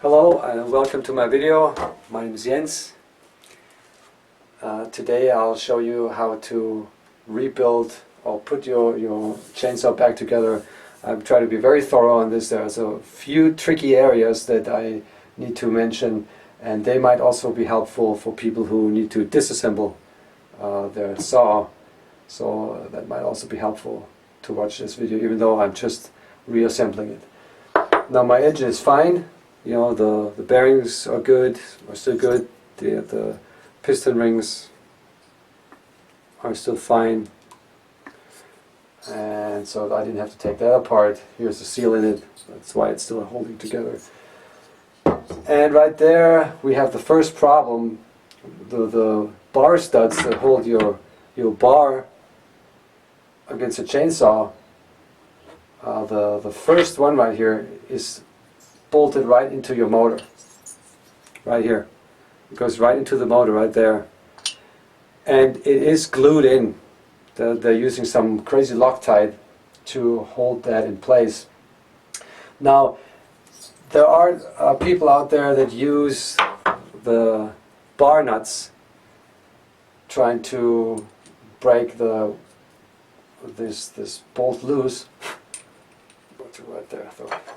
Hello and welcome to my video. My name is Jens. Today I'll show you how to rebuild or put your chainsaw back together. I'm trying to be very thorough on this. There's a few tricky areas that I need to mention, and they might also be helpful for people who need to disassemble their saw. So that might also be helpful to watch this video, even though I'm just reassembling it. Now my engine is fine. You know, the bearings are good, are still good. The piston rings are still fine, and so I didn't have to take that apart. Here's the seal in it. That's why it's still holding together. And right there we have the first problem. The bar studs that hold your bar against a chainsaw. The first one right here is bolted right into your motor. Right here. It goes right into the motor right there. And it is glued in. They're using some crazy Loctite to hold that in place. Now, there are people out there that use the bar nuts trying to break this bolt loose. Right there.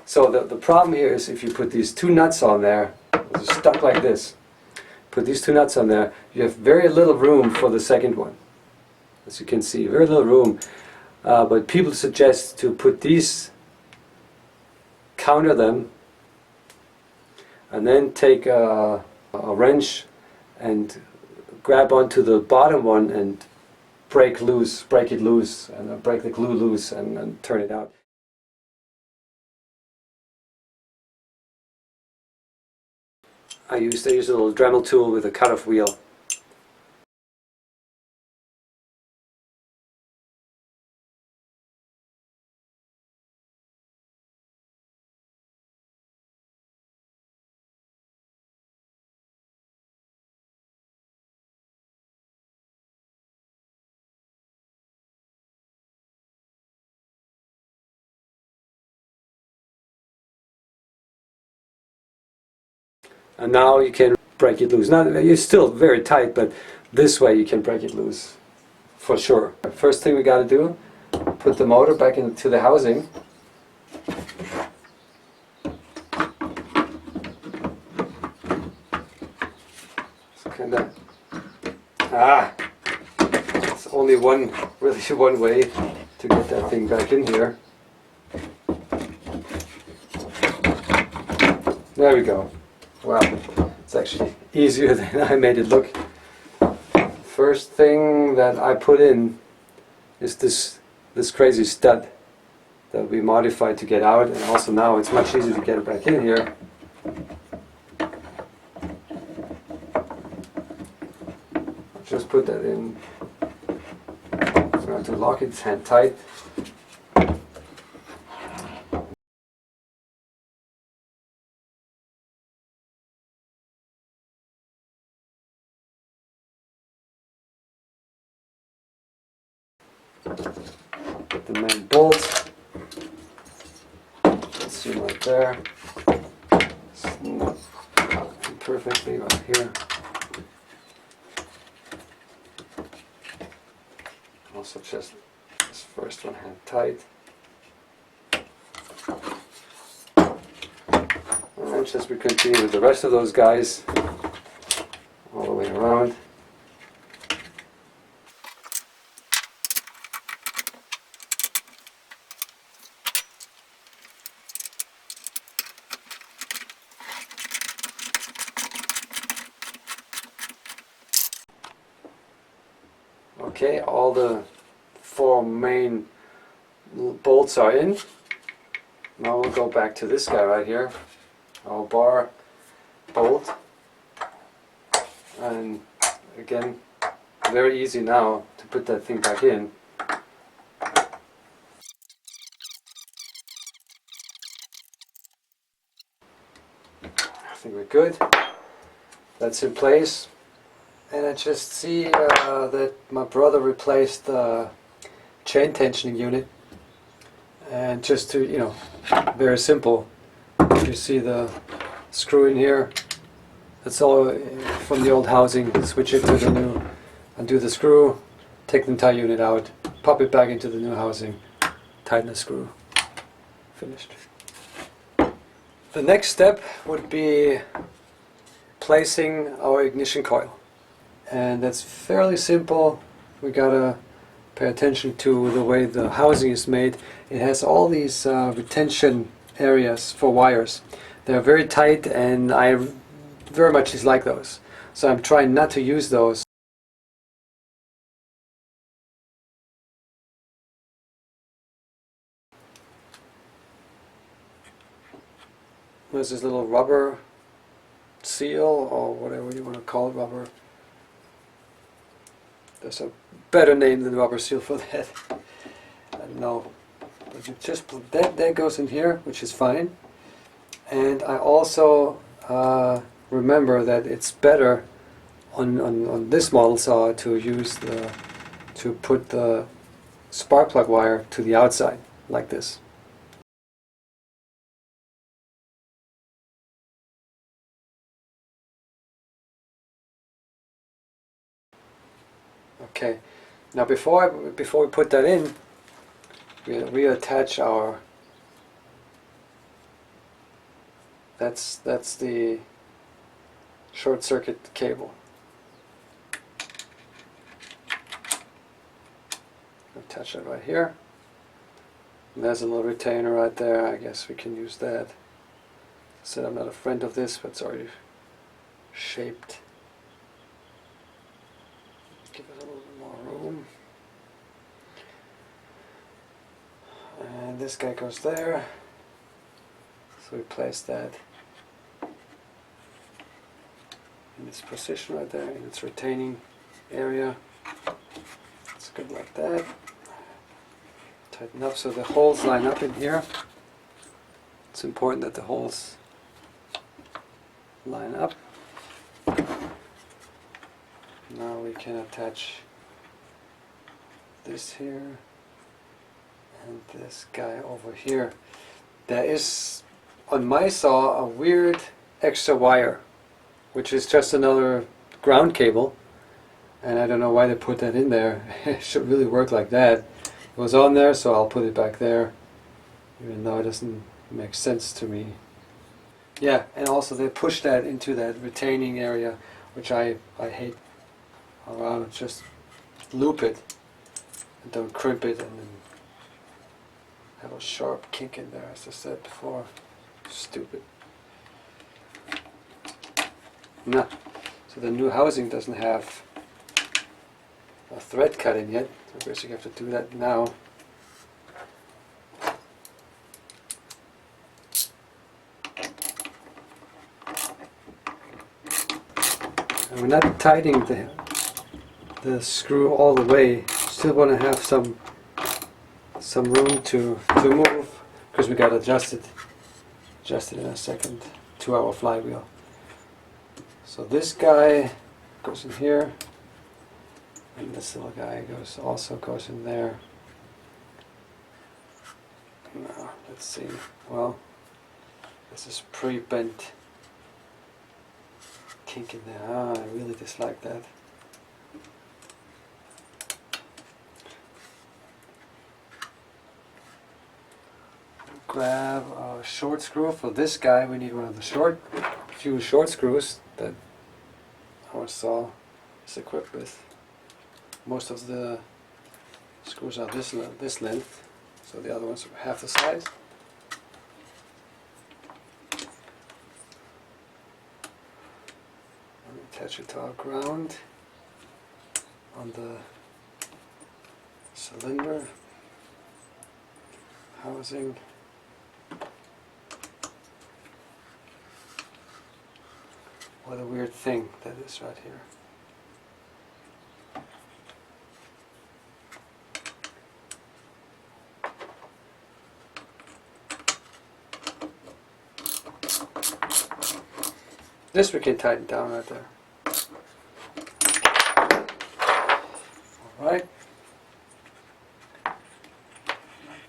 So the problem here is if you put these two nuts on there, they're stuck like this. Put these two nuts on there, you have very little room for the second one. As you can see, very little room. But people suggest to put these, counter them, and then take a wrench and grab onto the bottom one and break it loose, and break the glue loose and turn it out. I used a little Dremel tool with a cut-off wheel. And now you can break it loose. Now it's still very tight, but this way you can break it loose for sure. First thing we got to do, put the motor back into the housing. So kind of it's only really one way to get that thing back in here. There we go. Wow, it's actually easier than I made it look. First thing that I put in is this crazy stud that we modified to get out, and also now it's much easier to get it back in here. I'll just put that in. So I have to lock its hand tight. Put the main bolt. Let's see right there. It's not perfectly right here. Also just this first one hand tight. And just we continue with the rest of those guys all the way around. Okay, all the four main bolts are in. Now we'll go back to this guy right here, our bar bolt. And again, very easy now to put that thing back in. I think we're good. That's in place. And I just see that my brother replaced the chain tensioning unit, and just to, very simple, you see the screw in here. That's all from the old housing. Switch it to the new, undo the screw, take the entire unit out, pop it back into the new housing, tighten the screw. Finished. The next step would be placing our ignition coil. And that's fairly simple. We gotta pay attention to the way the housing is made. It has all these retention areas for wires. They're very tight, and I very much dislike those. So I'm trying not to use those. There's this little rubber seal, or whatever you want to call it, rubber. There's a better name than rubber seal for that. I don't know. But you just that goes in here, which is fine. And I also remember that it's better on this model saw to put the spark plug wire to the outside, like this. Okay, now before we put that in, we'll reattach our. That's the short circuit cable. Attach it right here. And there's a little retainer right there. I guess we can use that. I said I'm not a friend of this, but it's already shaped. Give it a little bit more room. And this guy goes there. So we place that in this position right there, in its retaining area. It's good like that. Tighten up so the holes line up in here. It's important that the holes line up. Now we can attach this here and this guy over here. There is on my saw a weird extra wire, which is just another ground cable, and I don't know why they put that in there. It should really work like that. It was on there, so I'll put it back there, even though it doesn't make sense to me. Yeah, and also they push that into that retaining area, which I hate. I'd rather just loop it and don't crimp it and then have a sharp kink in there, as I said before. Stupid. No. So the new housing doesn't have a thread cut in yet. I guess you have to do that now. And we're not tightening the screw all the way. Still want to have some room to move, because we got to adjust it in a second. 2-hour flywheel. So this guy goes in here, and this little guy also goes in there. Now let's see. Well, this is pre-bent kink in there. Ah, I really dislike that. Grab a short screw. For this guy we need one of the few short screws that our saw is equipped with. Most of the screws are this length, so the other ones are half the size. And attach it to our ground on the cylinder housing. What a weird thing that is right here. This we can tighten down right there. Alright. Not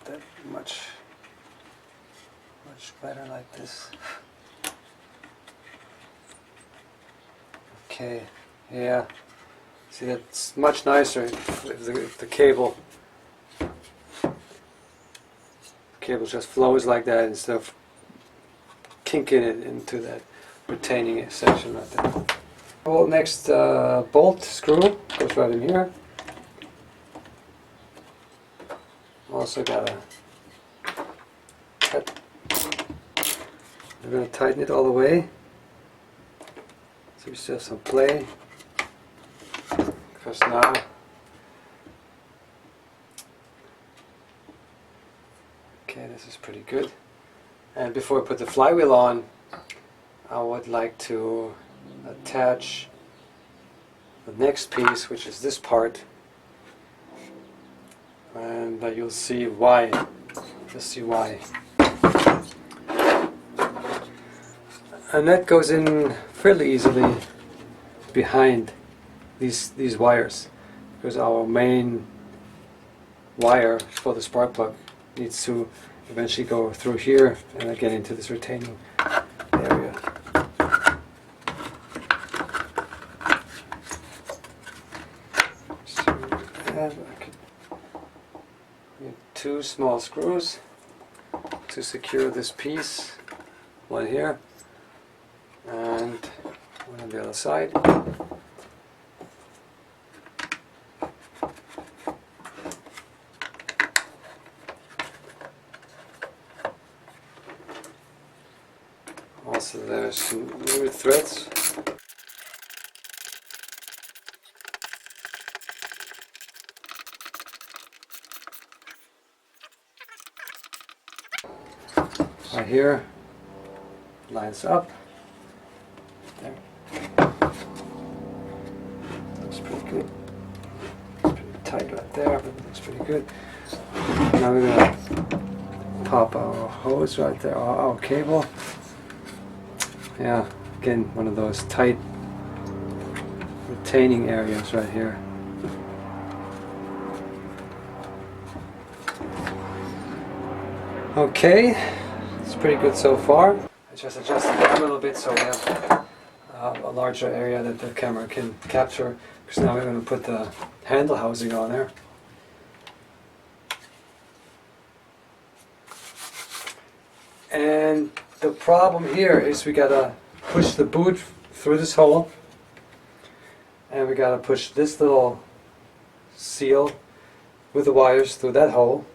that much better like this. Okay, yeah. See, that's much nicer if the cable just flows like that instead of kinking it into that retaining section right there. Well, next bolt screw goes right in here. Also gotta cut. We're gonna tighten it all the way, so we still have some play. Because now okay, this is pretty good. And before I put the flywheel on, I would like to attach the next piece, which is this part, and you'll see why. You'll see why. And that goes in fairly easily behind these wires, because our main wire for the spark plug needs to eventually go through here and again into this retaining area. So I could get 2 small screws to secure this piece, one here and one on the other side. Also there's some new threads. Right here, lines up. There. Looks pretty good. It's pretty tight right there, but it looks pretty good. Now we're going to pop our hose right there, our cable. Yeah, again, one of those tight retaining areas right here. Okay, it's pretty good so far. I just adjusted it a little bit so we have a larger area that the camera can capture, because now we're going to put the handle housing on there. And the problem here is we gotta push the boot through this hole, and we gotta push this little seal with the wires through that hole,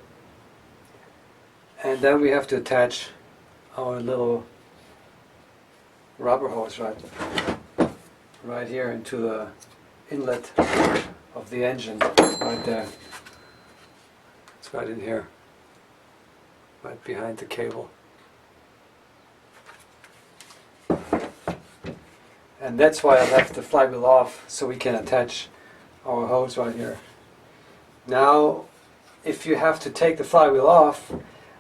and then we have to attach our little rubber hose right here into the inlet of the engine, right there. It's right in here, right behind the cable. And that's why I left the flywheel off, so we can attach our hose right here. Now, if you have to take the flywheel off,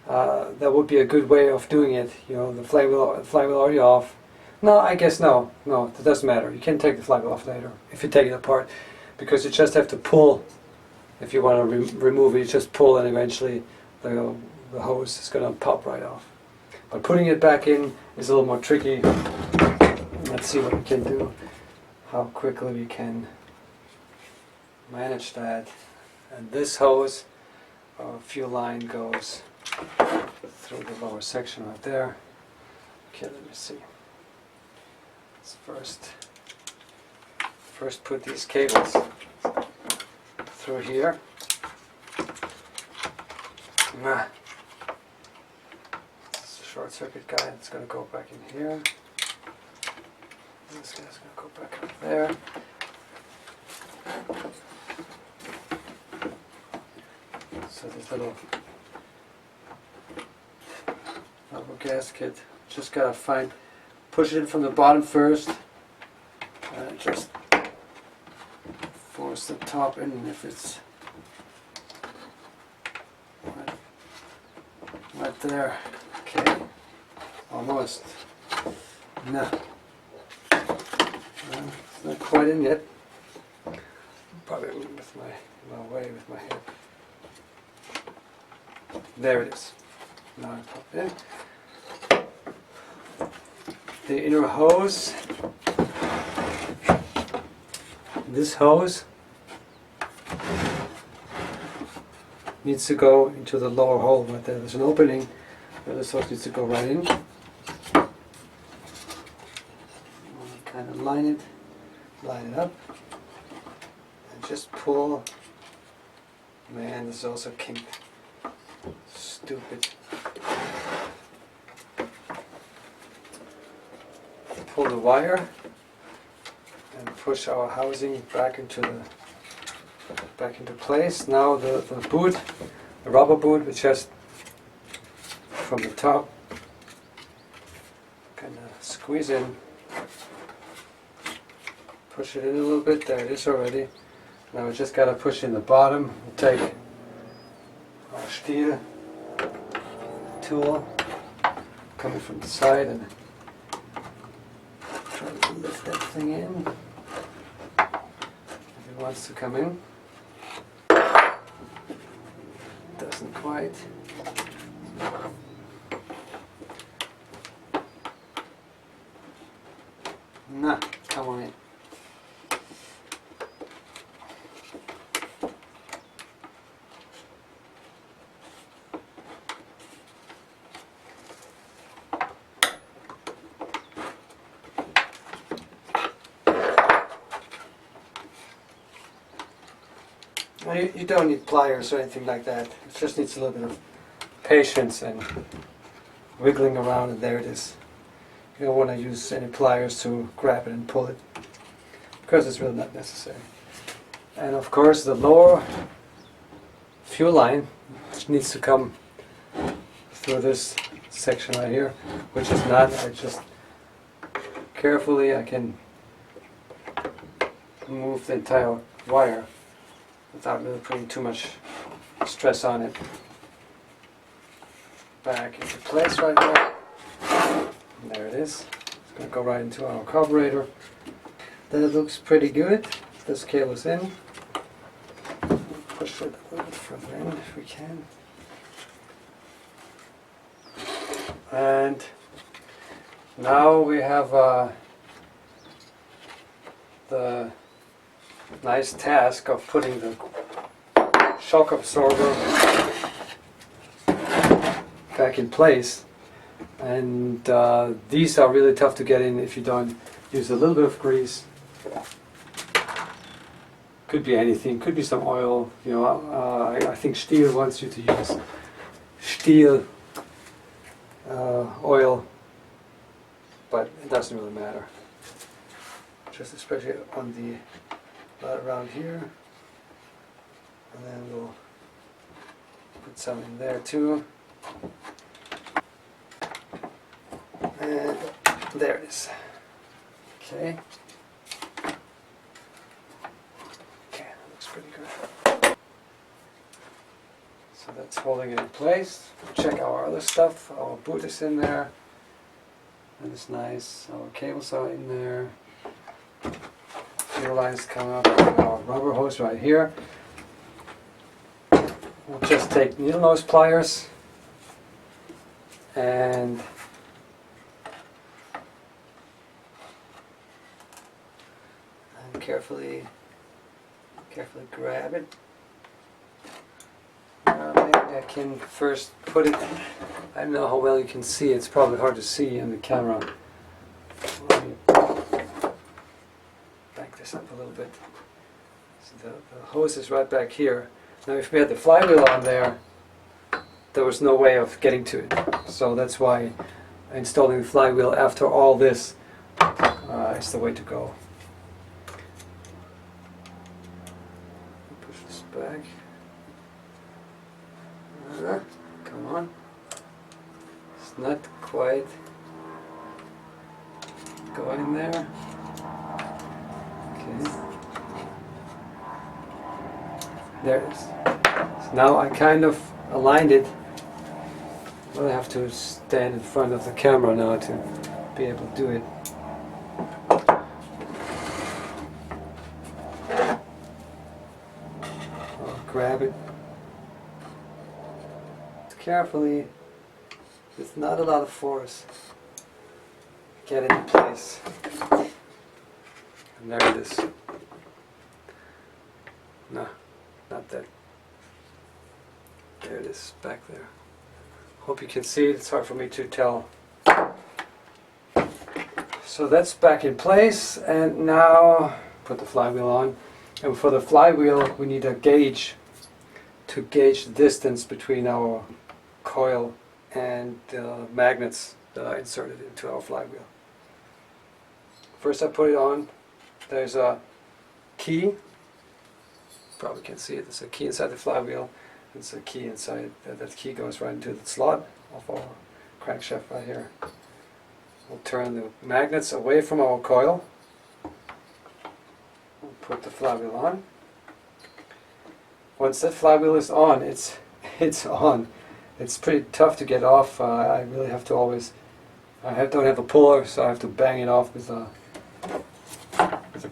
that would be a good way of doing it. You know, the flywheel already off. No, I guess no, it doesn't matter. You can take the flywheel off later if you take it apart, because you just have to pull. If you want to remove it, you just pull, and eventually the hose is going to pop right off. But putting it back in is a little more tricky. Let's see what we can do, how quickly we can manage that. And this hose, our fuel line goes through the lower section right there. Okay, let me see. Let's first put these cables through here. This is a short circuit guy. It's going to go back in here. This guy's going to go back up there. So this little rubber gasket, just got to push it in from the bottom first, and just force the top in if it's right there. Okay, almost. No. It's not quite in yet. Probably with my way with my head. There it is. Now I pop it in. The inner hose this hose needs to go into the lower hole right there. There's an opening where this hose needs to go right in. Kind of line it up, and just pull. Man, this is also kinked. Stupid. Pull the wire and push our housing back into place. Now the boot, the rubber boot, which has from the top, kind of squeeze in, push it in a little bit. There it is already. Now we just gotta push in the bottom. We'll take our Stihl tool coming from the side and try to lift that thing in if it wants to come in. Doesn't quite. Nah, come on in. You don't need pliers or anything like that. It just needs a little bit of patience and wiggling around, and there it is. You don't want to use any pliers to grab it and pull it, because it's really not necessary. And of course the lower fuel line, which needs to come through this section right here, which is not. I just carefully, I can move the entire wire without really putting too much stress on it. Back into place right there. And there it is. It's going to go right into our carburetor. That looks pretty good. This cable is in. Push it a little bit further in if we can. And now we have the nice task of putting the shock absorber back in place, and these are really tough to get in if you don't use a little bit of grease. Could be anything, could be some oil, you know. I think Stihl wants you to use Stihl oil, but it doesn't really matter, just especially on the around here, and then we'll put some in there too, and there it is. Okay, that looks pretty good. So that's holding it in place. Check our other stuff. Our boot is in there, and it's nice. Our cables are in there. Fuel lines come up with our rubber hose right here. We'll just take needle nose pliers and carefully grab it. Maybe I can first put it. I don't know how well you can see. It's probably hard to see in the camera. Let me back this up a little bit. So the hose is right back here. Now if we had the flywheel on there, there was no way of getting to it. So that's why installing the flywheel after all this is the way to go. Push this back. Come on. It's not quite going there. Okay. There it is. So now I kind of aligned it. Well, I have to stand in front of the camera now to be able to do it. I'll grab it carefully, with not a lot of force. Get it in place. And there it is. No, not that. There it is, back there. Hope you can see it. It's hard for me to tell. So that's back in place, and now put the flywheel on. And for the flywheel, we need a gauge to gauge the distance between our coil and the magnets that I inserted into our flywheel. First I put it on. There's a key. Probably can't see it. There's a key inside the flywheel. There's a key inside. That key goes right into the slot of our crankshaft right here. We'll turn the magnets away from our coil. We'll put the flywheel on. Once that flywheel is on, it's on. It's pretty tough to get off. I really have to always. Don't have a puller, so I have to bang it off with a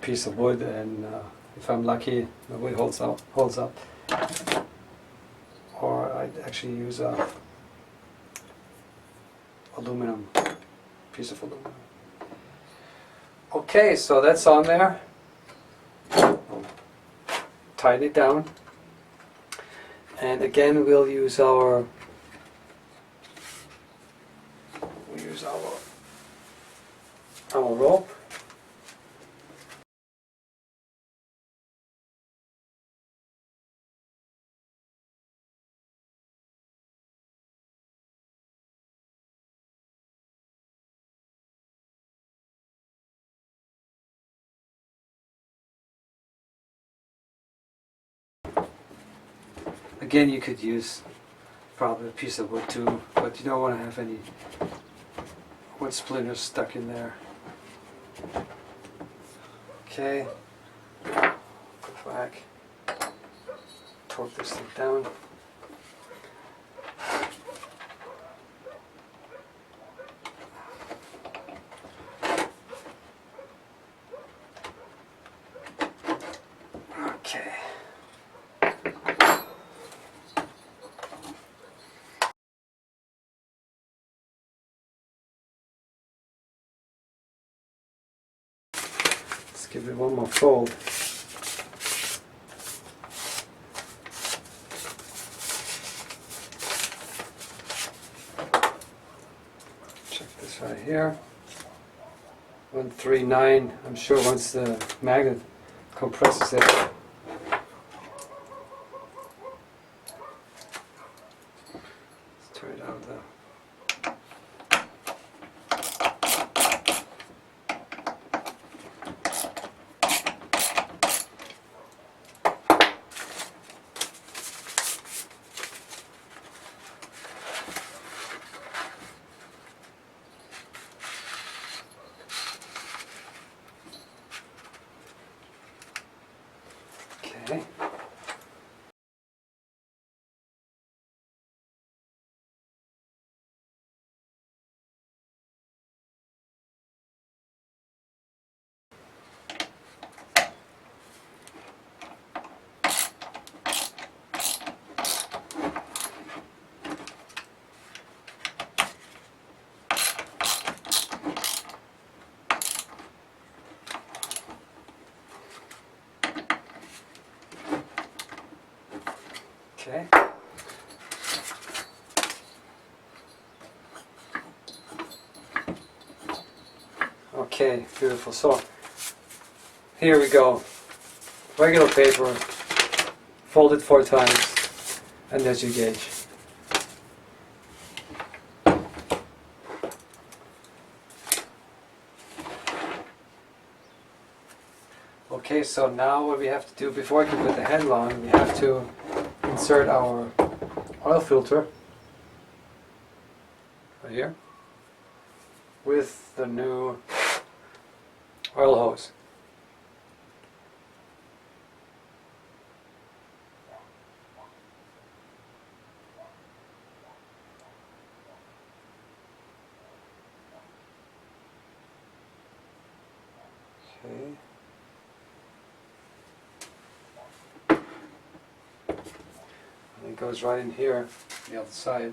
piece of wood, and if I'm lucky, the wood holds up. Or I actually use a aluminum piece of aluminum. Okay, so that's on there. Tighten it down, and again we'll use our rope. Again, you could use probably a piece of wood too, but you don't want to have any wood splinters stuck in there. Okay, go back, torque this thing down. Okay. Let's give it one more fold. Check this right here. 139. I'm sure once the magnet compresses it. Let's turn it out though. Okay. Okay. Okay, beautiful. So here we go. Regular paper, fold it 4 times, and there's your gauge. Okay, so now what we have to do before I can put the handle on, we have to insert our oil filter right here with the new oil hose. Okay. And it goes right in here, the other side.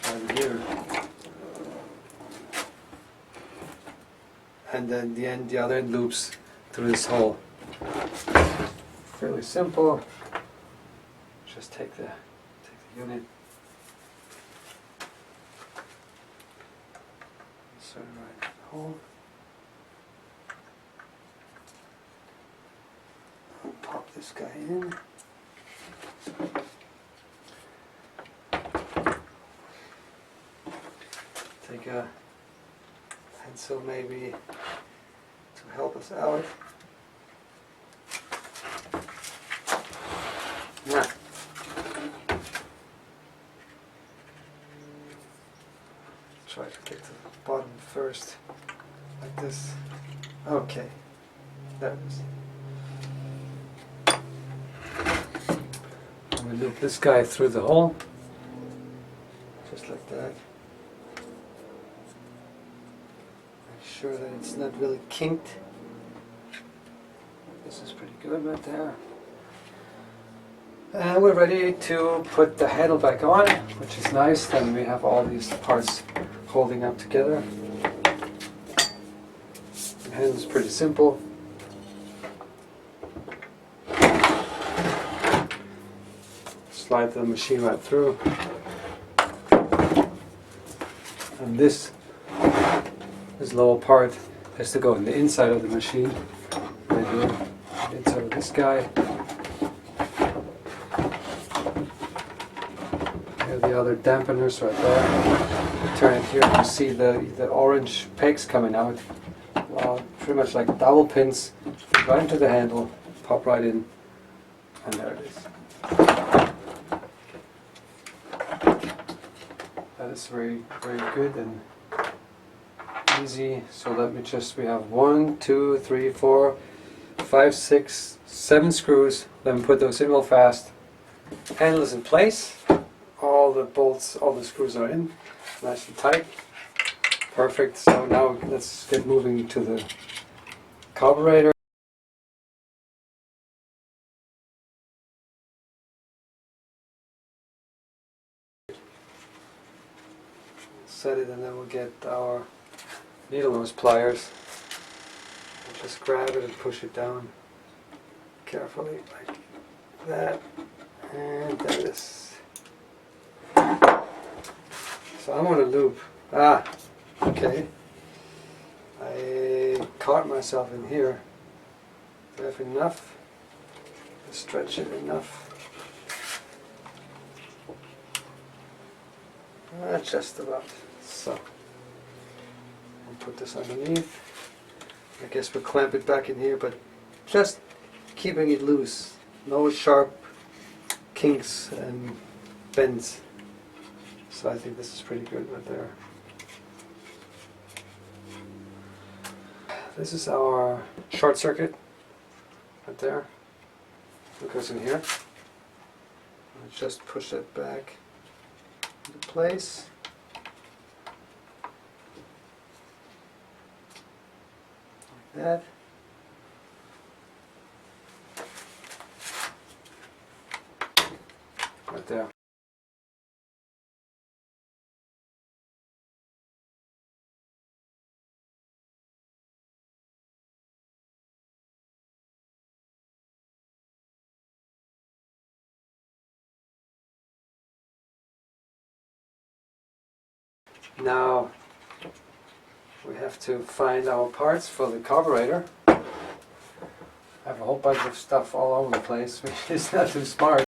Right here. and then the other end loops through this hole. Fairly simple. Just take the unit, insert it right in the hole, and pop this guy in. Take a pencil maybe to help us out. Yeah. Try to get to the bottom first, like this. Okay, there it is. I'm going to loop this guy through the hole, just like that. Make sure that it's not really kinked. This is pretty good right there. And we're ready to put the handle back on, which is nice. Then we have all these parts holding up together. The handle is pretty simple. Slide the machine right through. And this lower part has to go in the inside of the machine. Right here, the inside of this guy. The other dampeners right there. Turn it here, you see the orange pegs coming out. Pretty much like dowel pins. Right into the handle, pop right in, and there it is. That is very, very good and easy. So let me we have 1, 2, 3, 4, 5, 6, 7 screws. Let me put those in real fast. Handle is in place. All the bolts, all the screws are in, nice and tight. Perfect. So now let's get moving to the carburetor. Set it, and then we'll get our needle nose pliers. We'll just grab it and push it down carefully like that, and there it is. So I'm on a loop. Okay. I caught myself in here. Do I have enough? Stretch it enough. Just about. So, I'll put this underneath. I guess we'll clamp it back in here, but just keeping it loose. No sharp kinks and bends. So I think this is pretty good right there. This is our short circuit right there. It goes in here. I'll just push it back into place. Like that. Right there. Now we have to find our parts for the carburetor. I have a whole bunch of stuff all over the place, which is not too smart.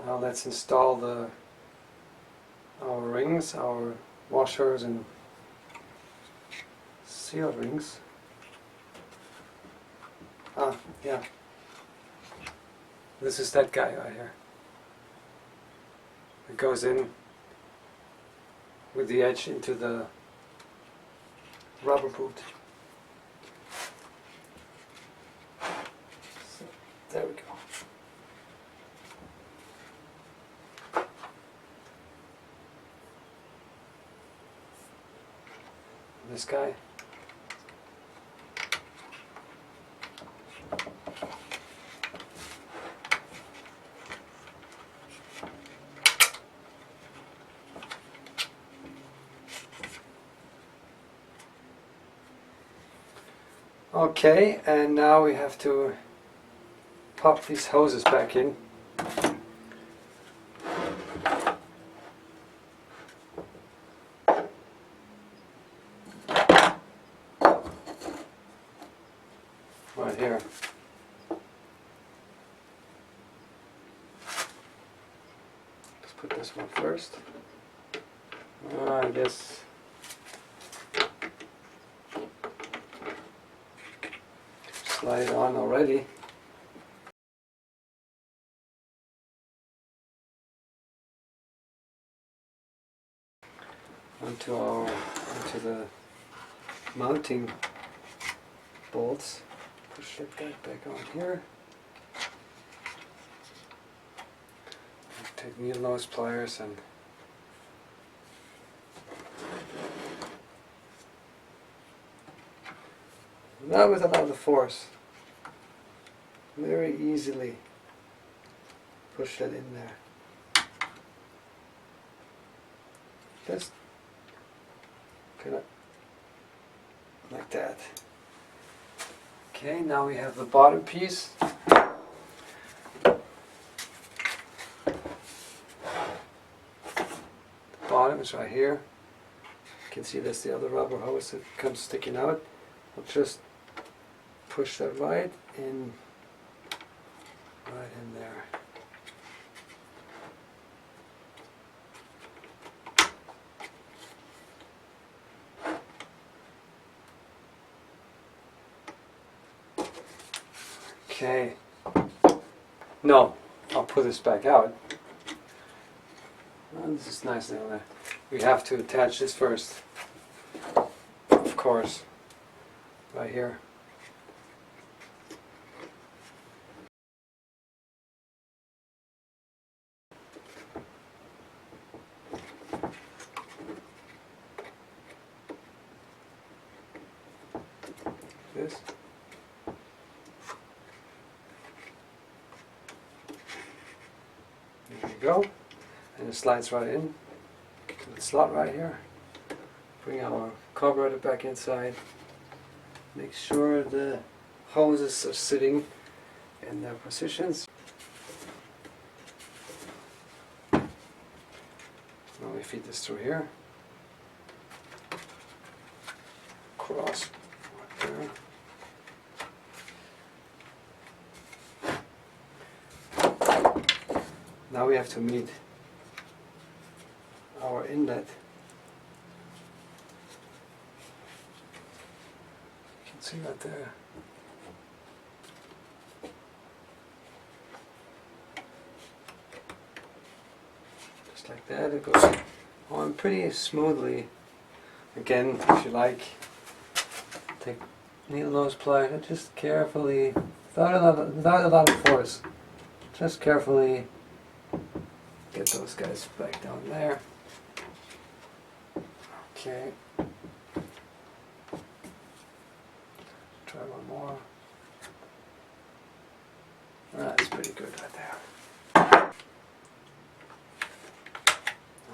Now let's install our rings, our washers and seal rings. Yeah. This is that guy right here. It goes in with the edge into the rubber boot. So, there we go. This guy. Okay, and now we have to pop these hoses back in. Right here. Let's put this one first. I guess slide it on already. Onto the mounting bolts. Push that guy back on here. Take needle nose pliers and not with a lot of force. Very easily push that in there. Just kind of like that. Okay, now we have the bottom piece. The bottom is right here. You can see that's the other rubber hose that comes sticking out. I'll just push that right in there. Okay. No, I'll put this back out. Well, this is nice now. We have to attach this first. Of course. Right here. This. There we go. And it slides right in to the slot right here. Bring our carburetor back inside. Make sure the hoses are sitting in their positions. Now we feed this through here. Cross right there. Now we have to meet our inlet. You can see that there. Just like that, it goes on pretty smoothly. Again, if you like, take needle nose pliers and just carefully, without a lot of force, just carefully get those guys back down there. Okay. Try one more. That's pretty good right there.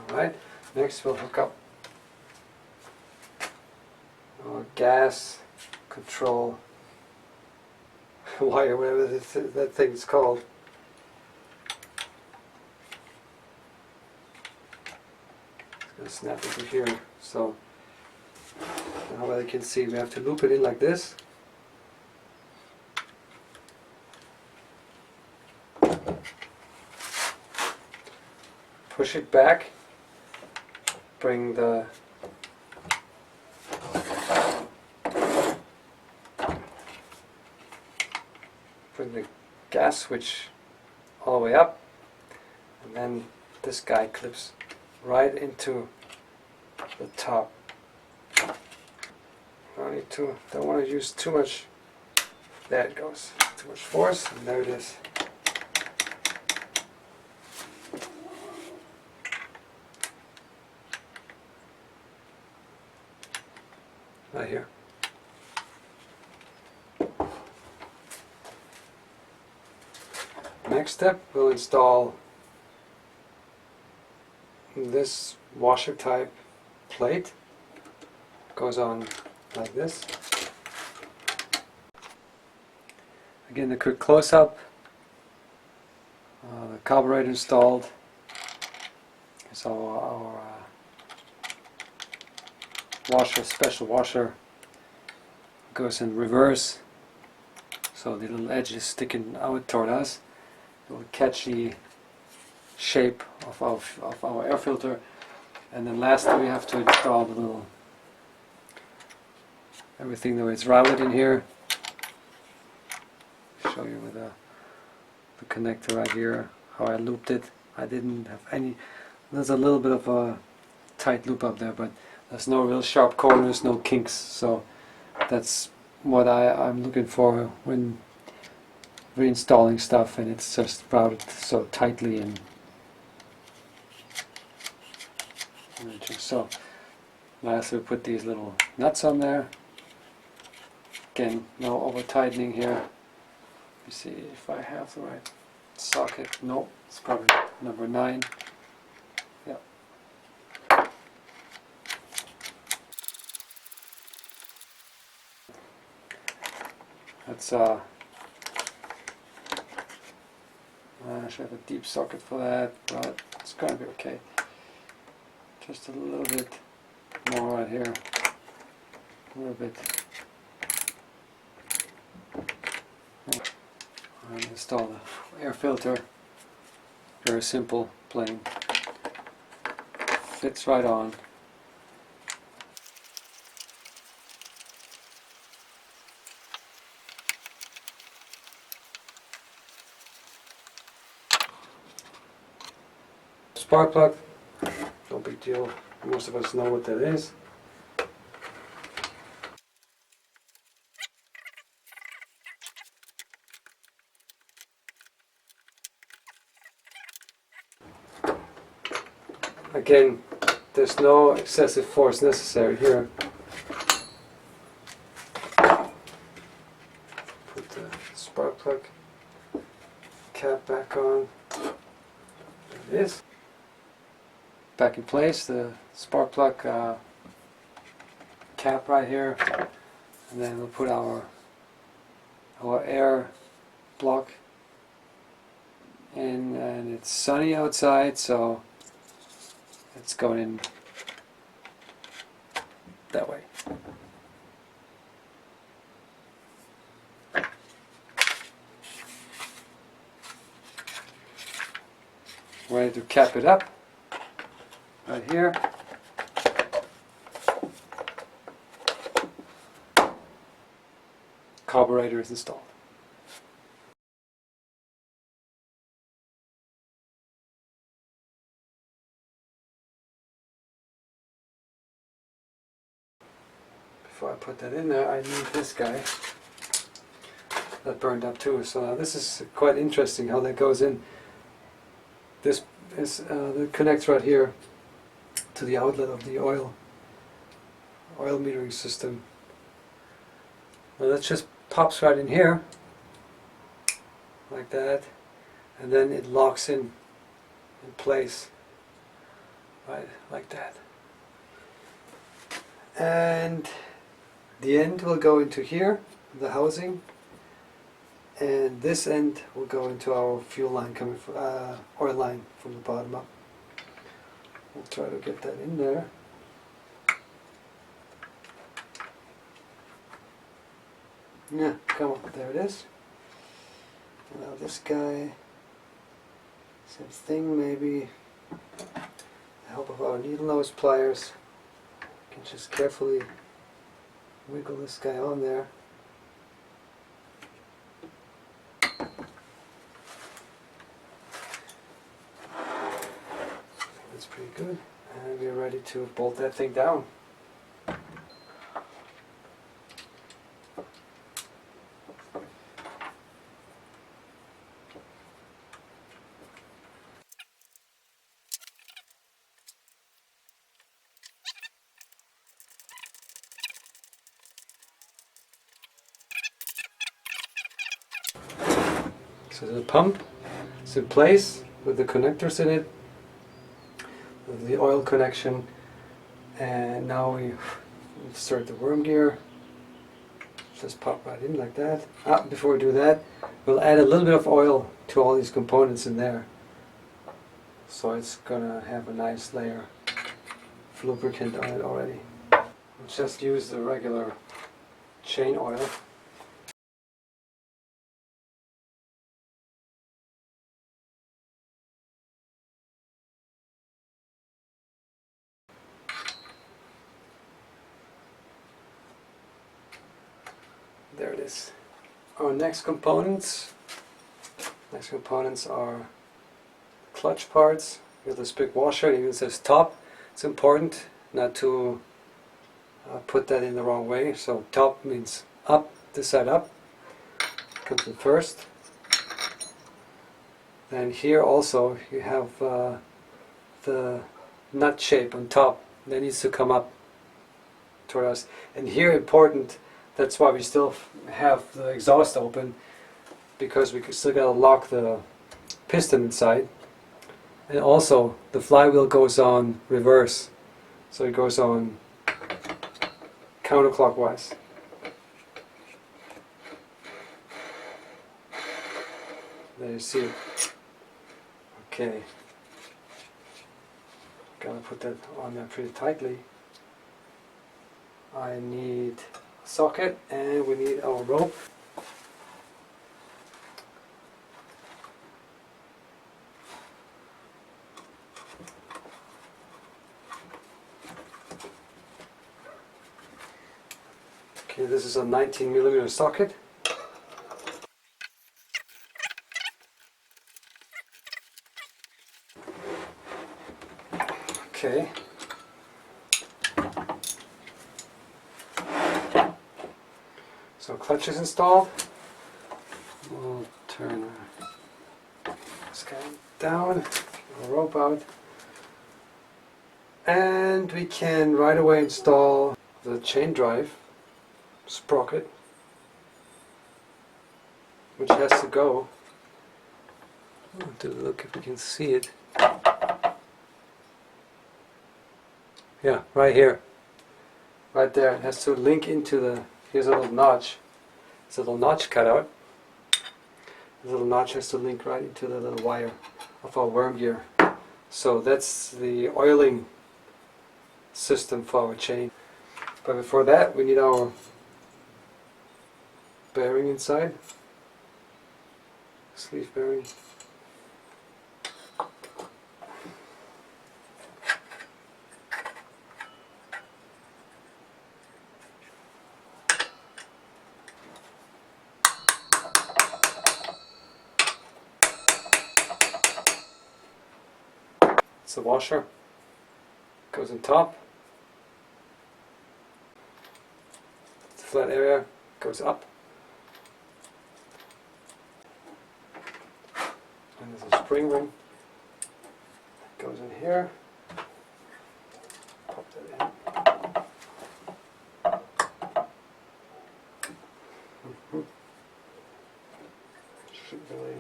Alright, next we'll hook up our gas control wire, whatever that thing's called. Snap over here, so now that you can see, we have to loop it in like this. Push it back, bring the gas switch all the way up, and then this guy clips right into the top. Don't want to use too much. There it goes. Too much force, and there it is. Right here. Next step, we'll install this washer type plate. Goes on like this. Again, a quick close-up. The carburetor installed. So our washer, special washer, goes in reverse. So the little edge is sticking out toward us. It will catch the shape of our air filter. And then lastly, we have to install the little everything the way it's routed in here. Show you with the connector right here how I looped it. I didn't have any. There's a little bit of a tight loop up there, but there's no real sharp corners, no kinks. So that's what I'm looking for when reinstalling stuff, and it's just routed so tightly and so. Lastly, we put these little nuts on there. Again, no over tightening here. Let me see if I have the right socket. No, it's probably number 9. Yeah. That's I should have a deep socket for that, but it's gonna be okay. Just a little bit more right here. A little bit. And install the air filter. Very simple, plain. Fits right on. Spark plug, no big deal. Most of us know what that is. Again, there's no excessive force necessary here. Put the spark plug cap back on. There it is. Back in place, the spark plug cap right here, and then we'll put our air block in, and it's sunny outside, so it's going in that way. Ready to cap it up right here. Carburetor is installed. Before I put that in there, I need this guy. That burned up too, so now this is quite interesting how that goes in. This is the connects right here to the outlet of the oil metering system. Well, that just pops right in here, like that, and then it locks in place, right, like that. And the end will go into here, the housing, and this end will go into our fuel line coming from oil line from the bottom up. We'll try to get that in there. Yeah, come on, there it is. Now this guy, same thing maybe. With the help of our needle nose pliers, you can just carefully wiggle this guy on there. That's pretty good. And we're ready to bolt that thing down. So the pump is in place with the connectors in it, with the oil connection, and now we insert the worm gear just pop right in like that. Before we do that, we'll add a little bit of oil to all these components in there. So it's gonna have a nice layer of lubricant on it already. We'll just use the regular chain oil. There it is. Our next components are clutch parts. We have this big washer, it even says top. It's important not to put that in the wrong way. So top means up, this side up. Comes in first. And here also you have the nut shape on top. That needs to come up toward us. And here important, that's why we still have the exhaust open, because we still gotta lock the piston inside. And also the flywheel goes on reverse, so it goes on counterclockwise. There you see it. Okay, gotta put that on there pretty tightly. I need a socket and we need our rope. Okay, this is a 19mm socket. Okay. So clutch is installed. We'll turn this guy down, get the rope out, and we can right away install the chain drive sprocket, which has to go. I'll have to look if we can see it. Yeah, right here. Right there. It has to link into the, here's a little notch. It's a little notch cut out. The little notch has to link right into the little wire of our worm gear. So that's the oiling system for our chain. But before that we need our bearing inside. Sleeve bearing. It's the washer. Goes on top. The flat area goes up. And there's a spring ring. Goes in here. Pop that in. Should really.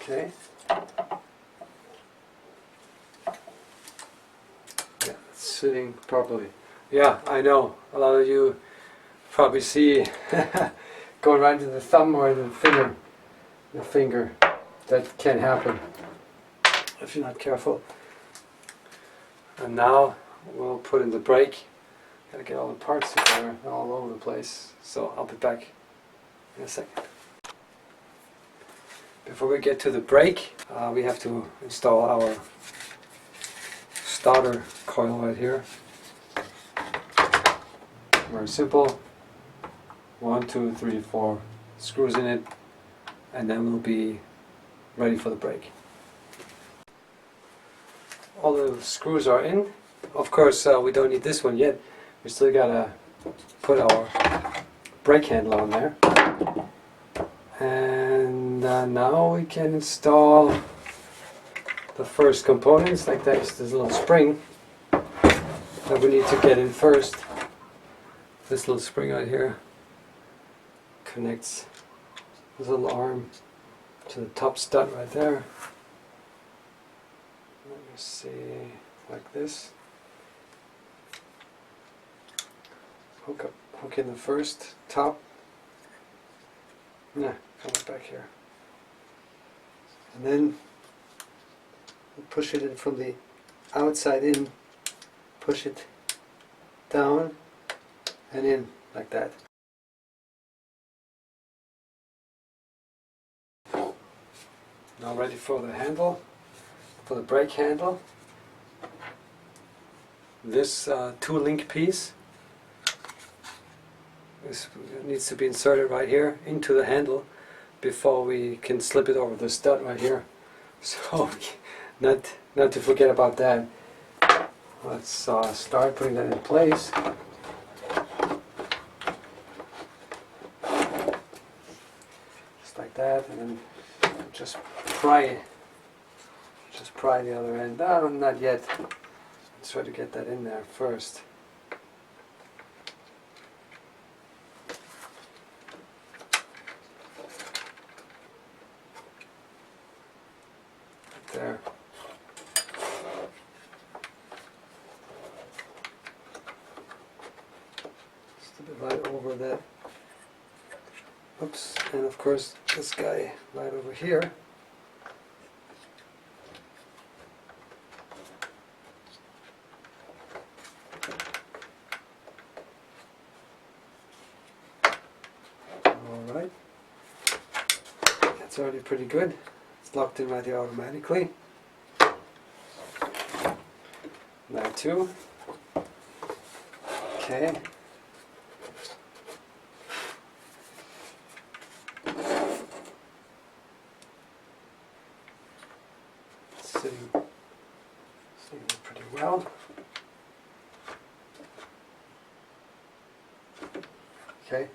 Okay. Yeah, it's sitting properly. Yeah, I know. A lot of you probably see going right into the thumb or the finger. The finger. That can happen if you're not careful. And now we'll put in the brake. Gotta get all the parts together, all over the place. So I'll be back in a second. Before we get to the brake, we have to install our starter coil right here. Very simple. 1, 2, 3, 4 screws in it, and then we'll be ready for the brake. All the screws are in. Of course, we don't need this one yet. We still gotta put our brake handle on there. And now we can install the first components. Like that is this little spring that we need to get in first. This little spring right here connects this little arm to the top stud right there. Let me Let's see, like this. Hook in the first top. Nah, come back here. And then push it in from the outside in, push it down and in like that. Now ready for the handle, for the brake handle. This two-link piece needs to be inserted right here into the handle before we can slip it over the stud right here. So not to forget about that. Let's start putting that in place. Just like that, and then just pry the other end. No, not yet. Let's try to get that in there first. Right there. Just a bit right over that. Oops, and of course this guy right over here. Alright, that's already pretty good. It's locked in right here automatically. Now two. Okay. Sitting pretty well. Okay,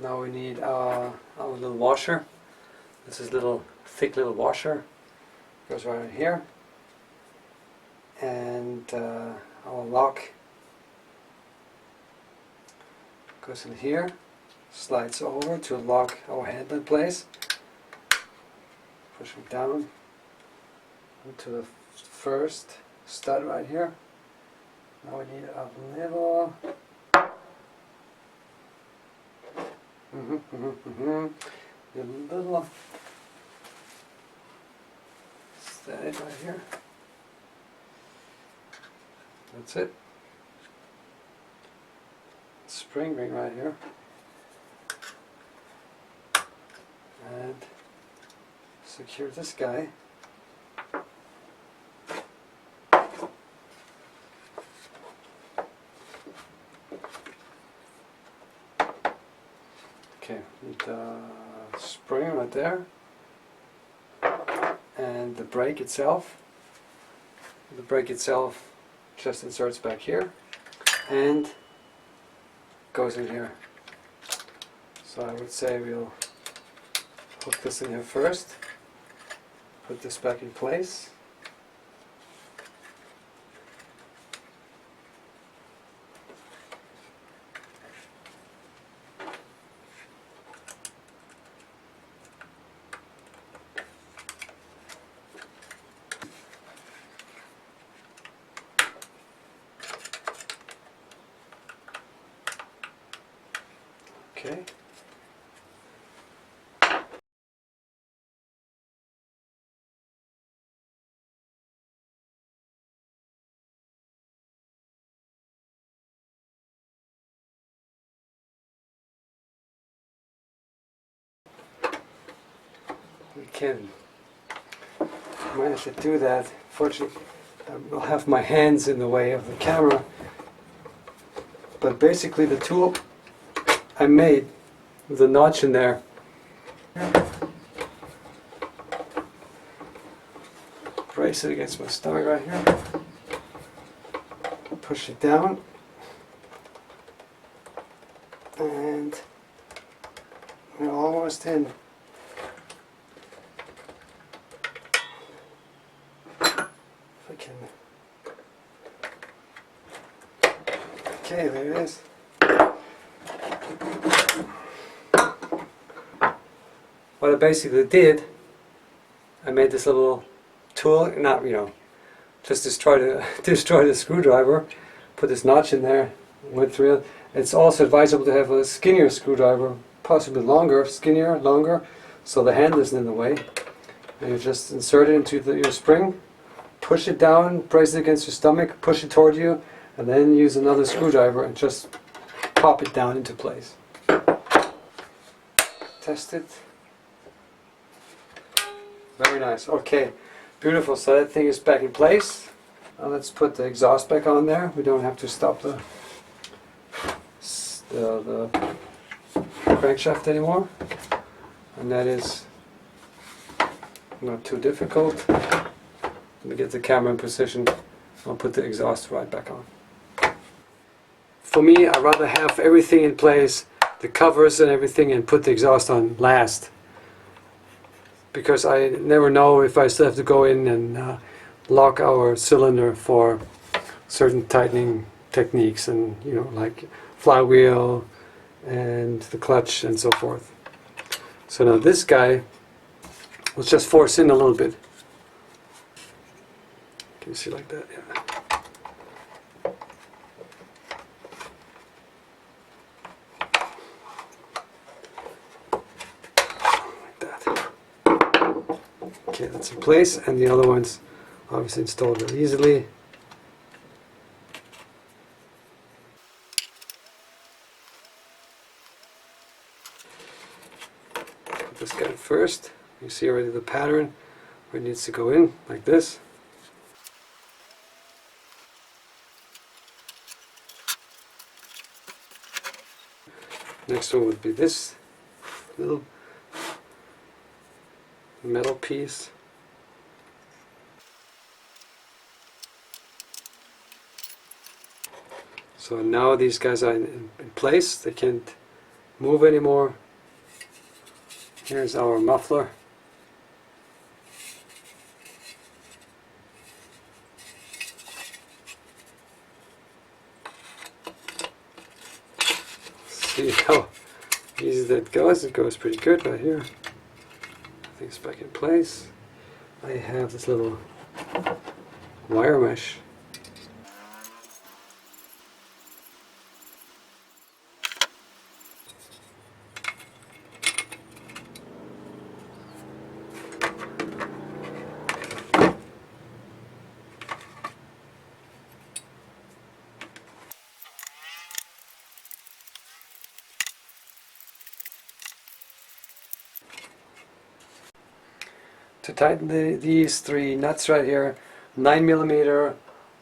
now we need our little washer. This is thick little washer. Goes right in here. And our lock goes in here, slides over to lock our handle in place. Pushing down into the first stud right here. Now we need a little a little stud right here. That's it. Spring ring right here. And secure this guy. Okay, need the spring right there. And the brake itself. The brake itself just inserts back here and goes in here. So I would say we'll hook this in here first, put this back in place. Okay. We can manage to do that. Fortunately, I'll have my hands in the way of the camera. But basically the tool I made with a notch in there. Brace it against my stomach right here. Push it down. And we're almost in. If I can. Okay, there it is. What I basically did, I made this little tool, not, just destroy the screwdriver. Put this notch in there, went through it. It's also advisable to have a skinnier screwdriver, possibly longer, skinnier, longer, so the hand isn't in the way. And you just insert it into your spring, push it down, brace it against your stomach, push it toward you, and then use another screwdriver and just pop it down into place. Test it. Very nice. Okay, beautiful. So that thing is back in place. Now let's put the exhaust back on there. We don't have to stop the crankshaft anymore. And that is not too difficult. Let me get the camera in position. I'll put the exhaust right back on. For me, I'd rather have everything in place, the covers and everything, and put the exhaust on last. Because I never know if I still have to go in and lock our cylinder for certain tightening techniques, and like flywheel and the clutch and so forth. So now this guy, let's just force in a little bit. Can you see like that? Yeah. Okay, that's in place, and the other ones obviously installed really easily. Put this guy first. You see already the pattern where it needs to go in, like this. Next one would be this little metal piece. So now these guys are in place, they can't move anymore. Here's our muffler. See how easy that goes. It goes pretty good right here. Everything's back in place. I have this little wire mesh. To tighten these three nuts right here, 9mm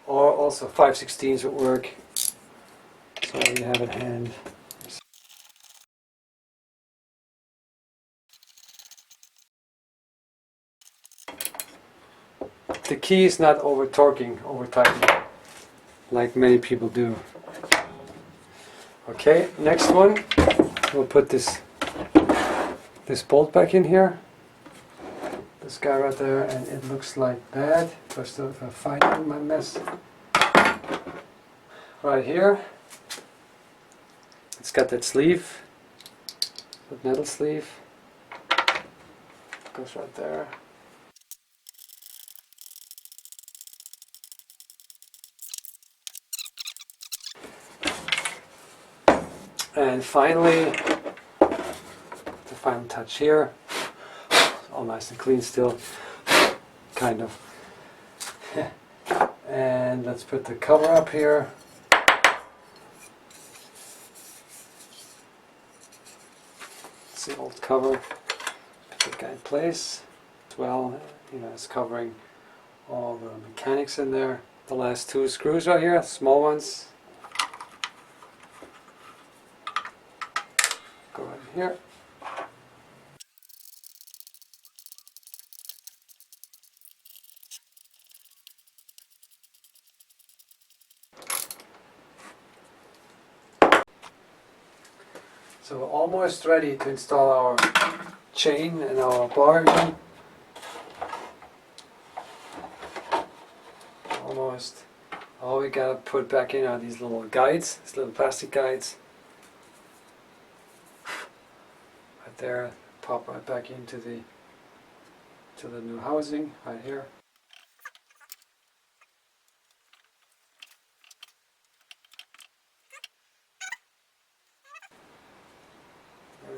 or also 5/16 would work. So you have it hand. The key is not over torquing, over tightening, like many people do. Okay, next one, we'll put this bolt back in here. This guy right there, and it looks like that. Just a fighting my mess. Right here, it's got that sleeve, that metal sleeve. Goes right there. And finally, the final touch here. All nice and clean still, kind of. And let's put the cover up here. It's the old cover. Put that guy in place as well. It's covering all the mechanics in there. The last two screws right here, small ones. Go right here. So we're almost ready to install our chain and our bar again. Almost. All we gotta put back in are these little guides, these little plastic guides. Right there, pop right back into the new housing right here.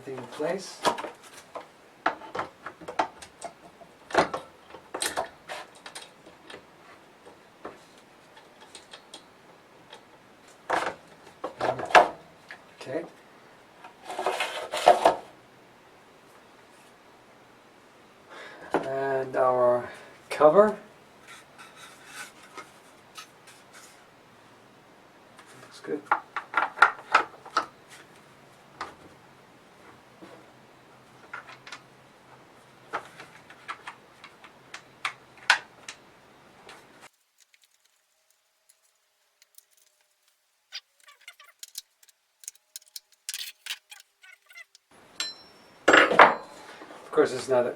everything in place. Okay. And our cover. Looks good. Of course, it's not a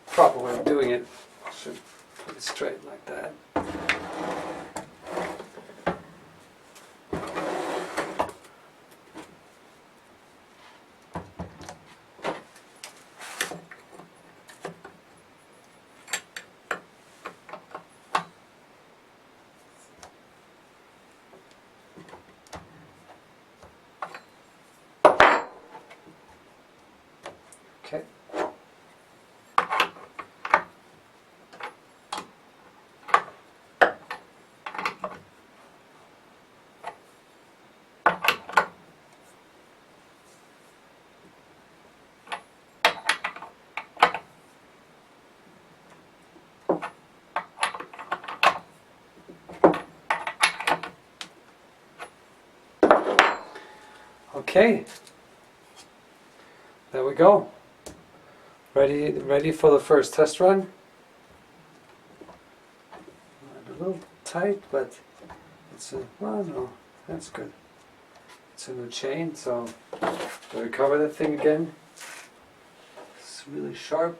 proper way of doing it. I should put it straight like that. Okay. Okay, there we go. Ready for the first test run. A little tight, but it's a, well, no, that's good. It's a new chain, so to recover that thing again. It's really sharp.